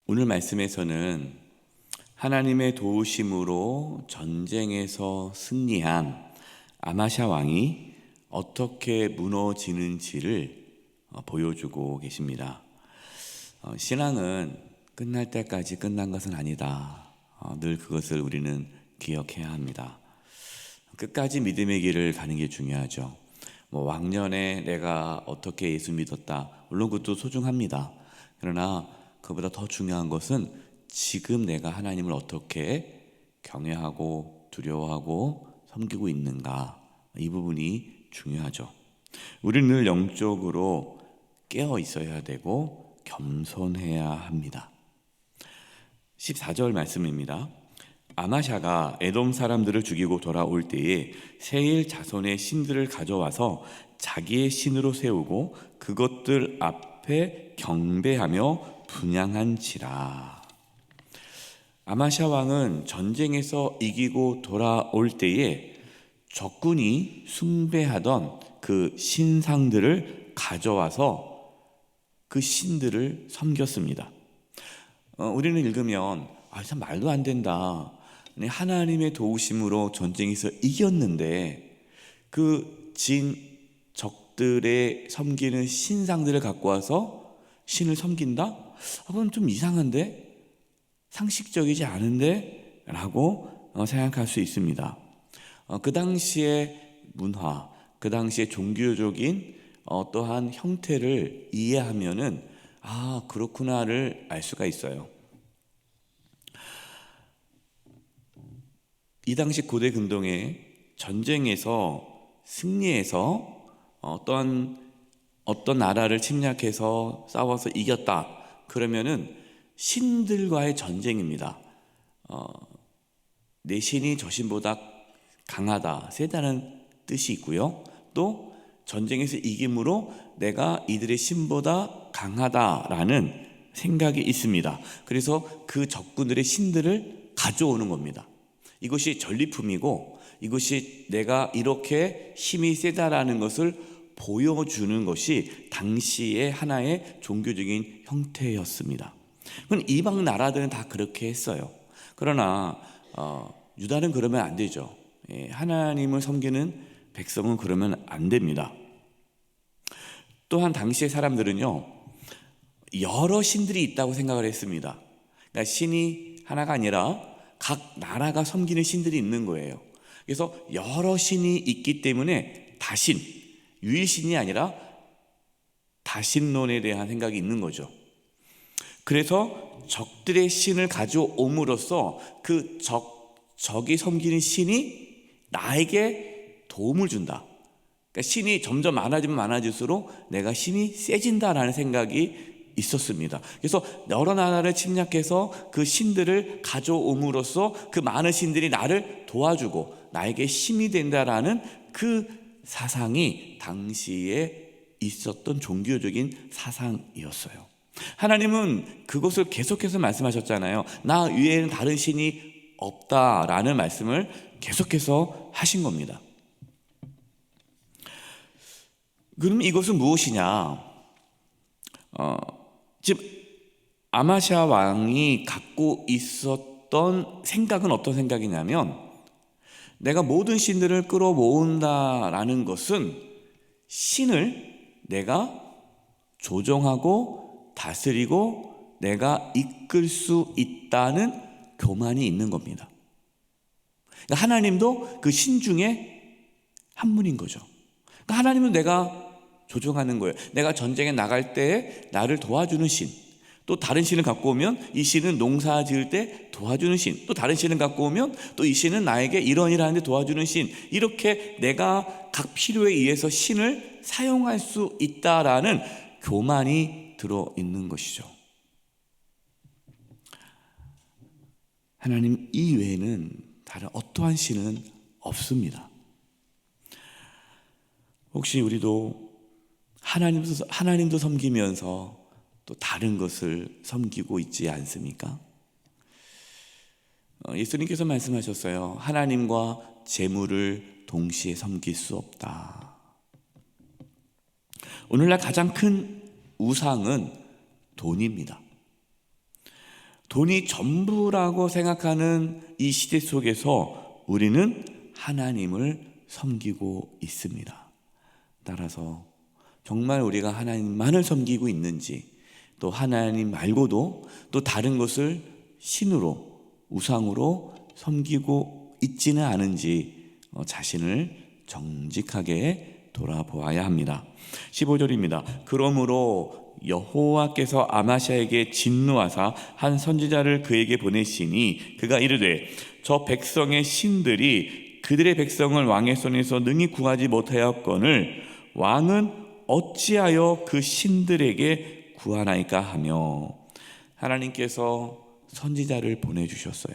오늘 말씀에서는 하나님의 도우심으로 전쟁에서 승리한 아마샤 왕이 어떻게 무너지는지를 보여주고 계십니다. 신앙은 끝날 때까지 끝난 것은 아니다. 늘 그것을 우리는 기억해야 합니다. 끝까지 믿음의 길을 가는 게 중요하죠. 왕년에 내가 어떻게 예수 믿었다, 물론 그것도 소중합니다. 그러나 그보다 더 중요한 것은 지금 내가 하나님을 어떻게 경외하고 두려워하고 섬기고 있는가, 이 부분이 중요하죠. 우리는 늘 영적으로 깨어 있어야 되고 겸손해야 합니다. 14절 말씀입니다. 아마샤가 에돔 사람들을 죽이고 돌아올 때에 세일 자손의 신들을 가져와서 자기의 신으로 세우고 그것들 앞에 경배하며 분향한지라. 아마샤 왕은 전쟁에서 이기고 돌아올 때에 적군이 숭배하던 그 신상들을 가져와서 그 신들을 섬겼습니다. 우리는 읽으면 참 말도 안 된다. 하나님의 도우심으로 전쟁에서 이겼는데 그 진 적들의 섬기는 신상들을 갖고 와서 신을 섬긴다? 그건 좀 이상한데? 상식적이지 않은데? 라고 생각할 수 있습니다. 그 당시의 문화, 그 당시의 종교적인 어떠한 형태를 이해하면은 그렇구나를 알 수가 있어요. 이 당시 고대 근동의 전쟁에서 승리해서 어떤 나라를 침략해서 싸워서 이겼다, 그러면은 신들과의 전쟁입니다. 내 신이 저 신보다 강하다, 세다는 뜻이 있고요. 또 전쟁에서 이김으로 내가 이들의 신보다 강하다라는 생각이 있습니다. 그래서 그 적군들의 신들을 가져오는 겁니다. 이것이 전리품이고 이것이 내가 이렇게 힘이 세다라는 것을 보여주는 것이 당시의 하나의 종교적인 형태였습니다. 그건 이방 나라들은 다 그렇게 했어요. 그러나 유다는 그러면 안 되죠. 하나님을 섬기는 백성은 그러면 안 됩니다. 또한 당시의 사람들은요, 여러 신들이 있다고 생각을 했습니다. 그러니까 신이 하나가 아니라 각 나라가 섬기는 신들이 있는 거예요. 그래서 여러 신이 있기 때문에 다신, 유일신이 아니라 다신론에 대한 생각이 있는 거죠. 그래서 적들의 신을 가져옴으로써 그 적이 섬기는 신이 나에게 도움을 준다. 그러니까 신이 점점 많아지면 많아질수록 내가 힘이 세진다라는 생각이 있었습니다. 그래서 여러 나라를 침략해서 그 신들을 가져옴으로써 그 많은 신들이 나를 도와주고 나에게 힘이 된다라는 그 사상이 당시에 있었던 종교적인 사상이었어요. 하나님은 그것을 계속해서 말씀하셨잖아요. 나 외에는 다른 신이 없다라는 말씀을 계속해서 하신 겁니다. 그럼 이것은 무엇이냐? 즉 아마샤 왕이 갖고 있었던 생각은 어떤 생각이냐면, 내가 모든 신들을 끌어모은다라는 것은 신을 내가 조정하고 다스리고 내가 이끌 수 있다는 교만이 있는 겁니다. 그러니까 하나님도 그 신 중에 한 분인 거죠. 그러니까 하나님은 내가 조종하는 거예요. 내가 전쟁에 나갈 때 나를 도와주는 신, 또 다른 신을 갖고 오면 이 신은 농사 지을 때 도와주는 신, 또 다른 신을 갖고 오면 또 이 신은 나에게 이런 일 하는데 도와주는 신, 이렇게 내가 각 필요에 의해서 신을 사용할 수 있다라는 교만이 들어있는 것이죠. 하나님 이외에는 다른 어떠한 신은 없습니다. 혹시 우리도 하나님도 섬기면서 또 다른 것을 섬기고 있지 않습니까? 예수님께서 말씀하셨어요. 하나님과 재물을 동시에 섬길 수 없다. 오늘날 가장 큰 우상은 돈입니다. 돈이 전부라고 생각하는 이 시대 속에서 우리는 하나님을 섬기고 있습니다. 따라서 정말 우리가 하나님만을 섬기고 있는지, 또 하나님 말고도 또 다른 것을 신으로, 우상으로 섬기고 있지는 않은지 자신을 정직하게 돌아보아야 합니다. 15절입니다. 그러므로 여호와께서 아마샤에게 진노하사 한 선지자를 그에게 보내시니 그가 이르되 저 백성의 신들이 그들의 백성을 왕의 손에서 능히 구하지 못하였거늘 왕은 어찌하여 그 신들에게 구하나이까 하며, 하나님께서 선지자를 보내주셨어요.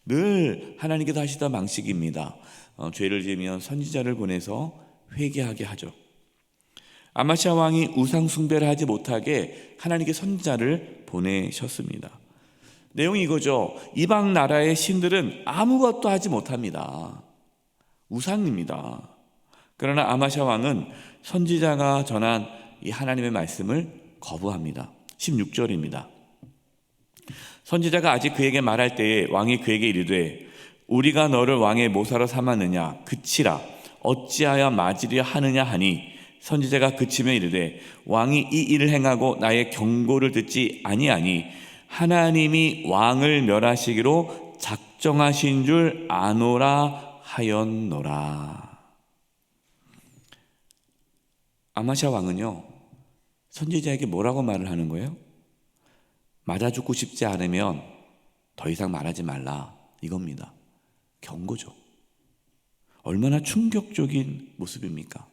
늘 하나님께서 하시던 방식입니다. 죄를 지으면 선지자를 보내서 회개하게 하죠. 아마시아 왕이 우상 숭배를 하지 못하게 하나님께 선지자를 보내셨습니다. 내용이 이거죠. 이방 나라의 신들은 아무것도 하지 못합니다. 우상입니다. 그러나 아마시아 왕은 선지자가 전한 이 하나님의 말씀을 거부합니다. 16절입니다. 선지자가 아직 그에게 말할 때에 왕이 그에게 이르되 우리가 너를 왕의 모사로 삼았느냐 그치라 어찌하여 맞으려 하느냐 하니, 선지자가 그치며 이르되 왕이 이 일을 행하고 나의 경고를 듣지 아니하니 하나님이 왕을 멸하시기로 작정하신 줄 아노라 하였노라. 아마시아 왕은요, 선지자에게 뭐라고 말을 하는 거예요? 맞아 죽고 싶지 않으면 더 이상 말하지 말라, 이겁니다. 경고죠. 얼마나 충격적인 모습입니까?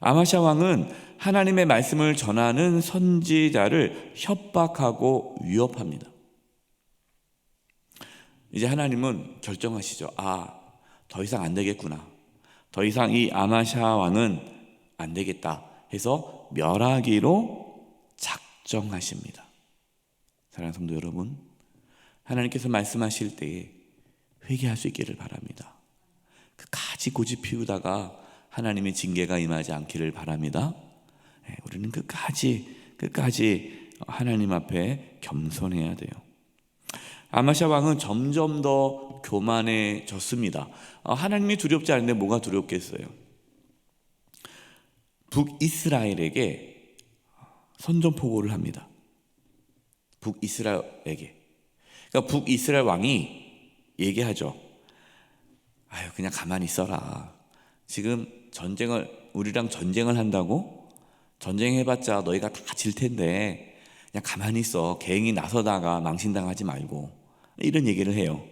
아마시아 왕은 하나님의 말씀을 전하는 선지자를 협박하고 위협합니다. 이제 하나님은 결정하시죠. 더 이상 안 되겠구나. 더 이상 이 아마시아 왕은 안 되겠다 해서 멸하기로 작정하십니다. 사랑하는 성도 여러분, 하나님께서 말씀하실 때에 회개할 수 있기를 바랍니다. 끝까지 고집 피우다가 하나님의 징계가 임하지 않기를 바랍니다. 우리는 끝까지 하나님 앞에 겸손해야 돼요. 아마시아 왕은 점점 더 교만해졌습니다. 하나님이 두렵지 않은데 뭐가 두렵겠어요? 북이스라엘에게 선전포고를 합니다. 북이스라엘에게. 그러니까 북이스라엘 왕이 얘기하죠. 그냥 가만히 있어라. 지금 우리랑 전쟁을 한다고? 전쟁해봤자 너희가 다 질 텐데 그냥 가만히 있어. 괜히 나서다가 망신당하지 말고. 이런 얘기를 해요.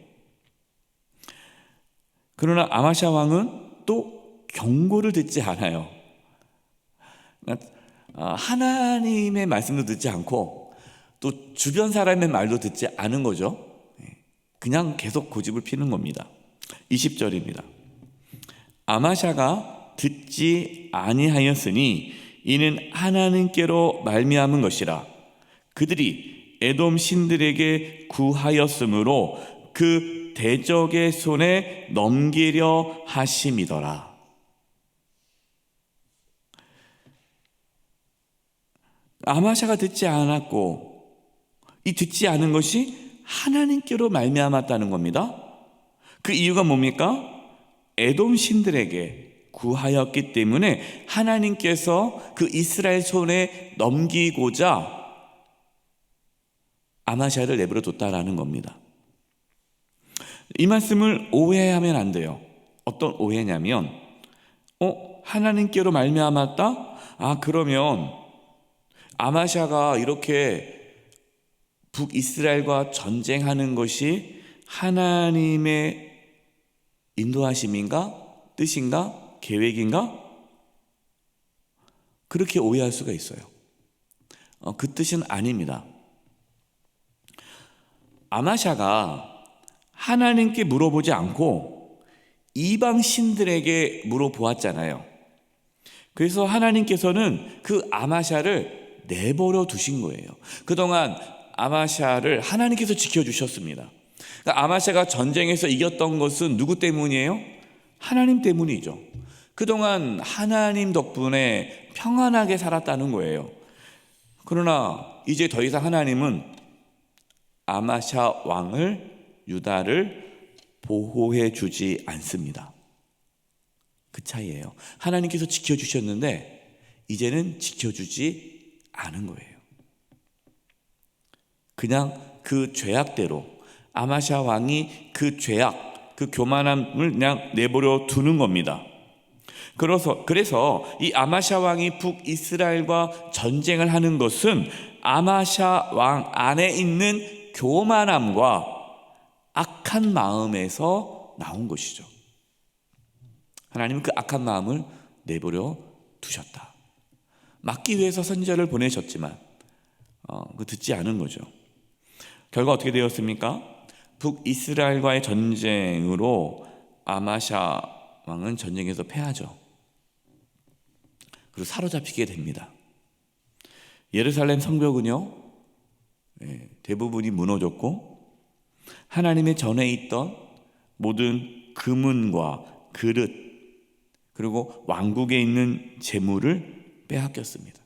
그러나 아마시아 왕은 또 경고를 듣지 않아요. 하나님의 말씀도 듣지 않고 또 주변 사람의 말도 듣지 않은 거죠. 그냥 계속 고집을 피는 겁니다. 20절입니다. 아마샤가 듣지 아니하였으니 이는 하나님께로 말미암은 것이라. 그들이 에돔 신들에게 구하였으므로 그 대적의 손에 넘기려 하심이더라. 아마샤가 듣지 않았고, 이 듣지 않은 것이 하나님께로 말미암았다는 겁니다. 그 이유가 뭡니까? 에돔 신들에게 구하였기 때문에 하나님께서 그 이스라엘 손에 넘기고자 아마샤를 내버려 뒀다라는 겁니다. 이 말씀을 오해하면 안 돼요. 어떤 오해냐면 하나님께로 말미암았다? 그러면 아마샤가 이렇게 북이스라엘과 전쟁하는 것이 하나님의 인도하심인가? 뜻인가? 계획인가? 그렇게 오해할 수가 있어요. 그 뜻은 아닙니다. 아마샤가 하나님께 물어보지 않고 이방 신들에게 물어보았잖아요. 그래서 하나님께서는 그 아마샤를 내버려 두신 거예요. 그동안 아마샤를 하나님께서 지켜주셨습니다. 그러니까 아마샤가 전쟁에서 이겼던 것은 누구 때문이에요? 하나님 때문이죠. 그동안 하나님 덕분에 평안하게 살았다는 거예요. 그러나 이제 더 이상 하나님은 아마샤 왕을 유다를 보호해 주지 않습니다. 그 차이예요. 하나님께서 지켜주셨는데 이제는 지켜주지 않은 거예요. 그냥 그 죄악대로 아마샤 왕이 그 죄악, 그 교만함을 그냥 내버려 두는 겁니다. 그래서 이 아마샤 왕이 북이스라엘과 전쟁을 하는 것은 아마샤 왕 안에 있는 교만함과 악한 마음에서 나온 것이죠. 하나님은 그 악한 마음을 내버려 두셨다. 막기 위해서 선지자를 보내셨지만 그 듣지 않은 거죠. 결과 어떻게 되었습니까? 북이스라엘과의 전쟁으로 아마샤 왕은 전쟁에서 패하죠. 그리고 사로잡히게 됩니다. 예루살렘 성벽은요, 대부분이 무너졌고 하나님의 전에 있던 모든 금은과 그릇 그리고 왕국에 있는 재물을 빼앗겼습니다.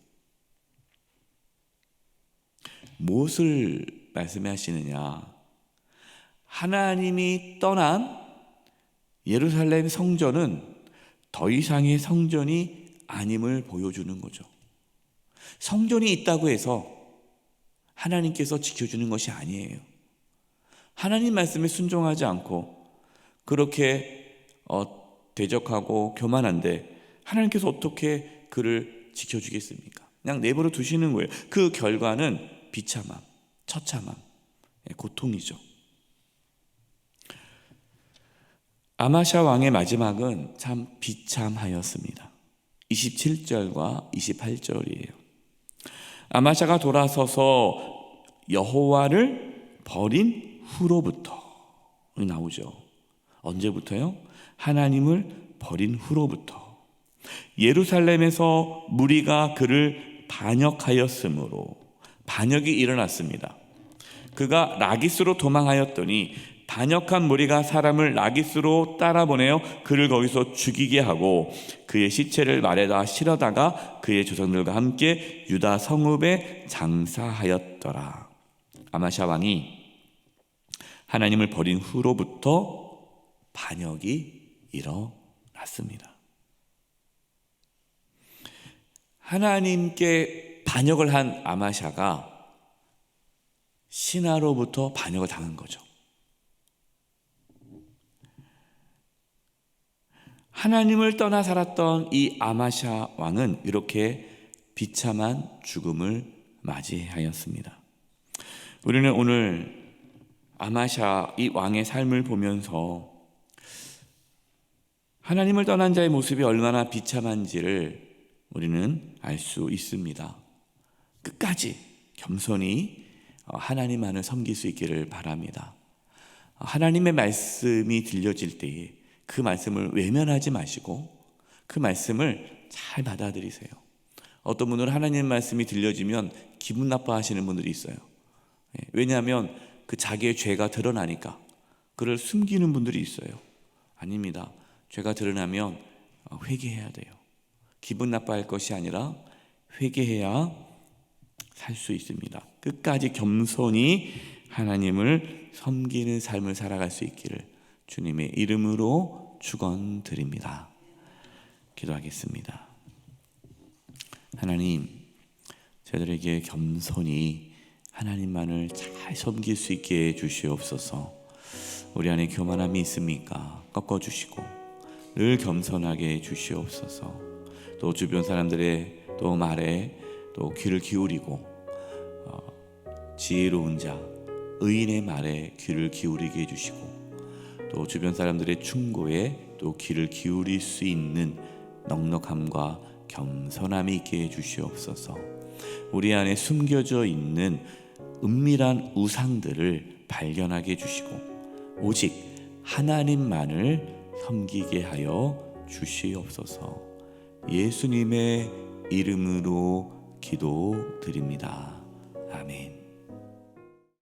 무엇을 말씀하시느냐? 하나님이 떠난 예루살렘 성전은 더 이상의 성전이 아님을 보여주는 거죠. 성전이 있다고 해서 하나님께서 지켜주는 것이 아니에요. 하나님 말씀에 순종하지 않고 그렇게 대적하고 교만한데 하나님께서 어떻게 그를 지켜주겠습니까? 그냥 내버려 두시는 거예요. 그 결과는 비참함, 처참함, 고통이죠. 아마샤 왕의 마지막은 참 비참하였습니다. 27절과 28절이에요. 아마샤가 돌아서서 여호와를 버린 후로부터 나오죠. 언제부터요? 하나님을 버린 후로부터 예루살렘에서 무리가 그를 반역하였으므로 반역이 일어났습니다. 그가 라기스로 도망하였더니 반역한 무리가 사람을 라기스로 따라보내어 그를 거기서 죽이게 하고 그의 시체를 말에다 실어다가 그의 조상들과 함께 유다 성읍에 장사하였더라. 아마샤 왕이 하나님을 버린 후로부터 반역이 일어났습니다. 하나님께 반역을 한 아마샤가 신하로부터 반역을 당한 거죠. 하나님을 떠나 살았던 이 아마샤 왕은 이렇게 비참한 죽음을 맞이하였습니다. 우리는 오늘 아마샤 이 왕의 삶을 보면서 하나님을 떠난 자의 모습이 얼마나 비참한지를 우리는 알 수 있습니다. 끝까지 겸손히 하나님만을 섬길 수 있기를 바랍니다. 하나님의 말씀이 들려질 때에 그 말씀을 외면하지 마시고 그 말씀을 잘 받아들이세요. 어떤 분들은 하나님의 말씀이 들려지면 기분 나빠하시는 분들이 있어요. 왜냐하면 그 자기의 죄가 드러나니까 그를 숨기는 분들이 있어요. 아닙니다. 죄가 드러나면 회개해야 돼요. 기분 나빠할 것이 아니라 회개해야 살 수 있습니다. 끝까지 겸손히 하나님을 섬기는 삶을 살아갈 수 있기를 주님의 이름으로 축원드립니다. 기도하겠습니다. 하나님, 저희들에게 겸손히 하나님만을 잘 섬길 수 있게 해주시옵소서. 우리 안에 교만함이 있습니까? 꺾어주시고 늘 겸손하게 해주시옵소서. 또 주변 사람들의 또 말에 또 귀를 기울이고 지혜로운 자, 의인의 말에 귀를 기울이게 해주시고 또 주변 사람들의 충고에 또 귀를 기울일 수 있는 넉넉함과 겸손함이 있게 해주시옵소서. 우리 안에 숨겨져 있는 은밀한 우상들을 발견하게 해주시고 오직 하나님만을 섬기게 하여 주시옵소서. 예수님의 이름으로 기도드립니다. 아멘.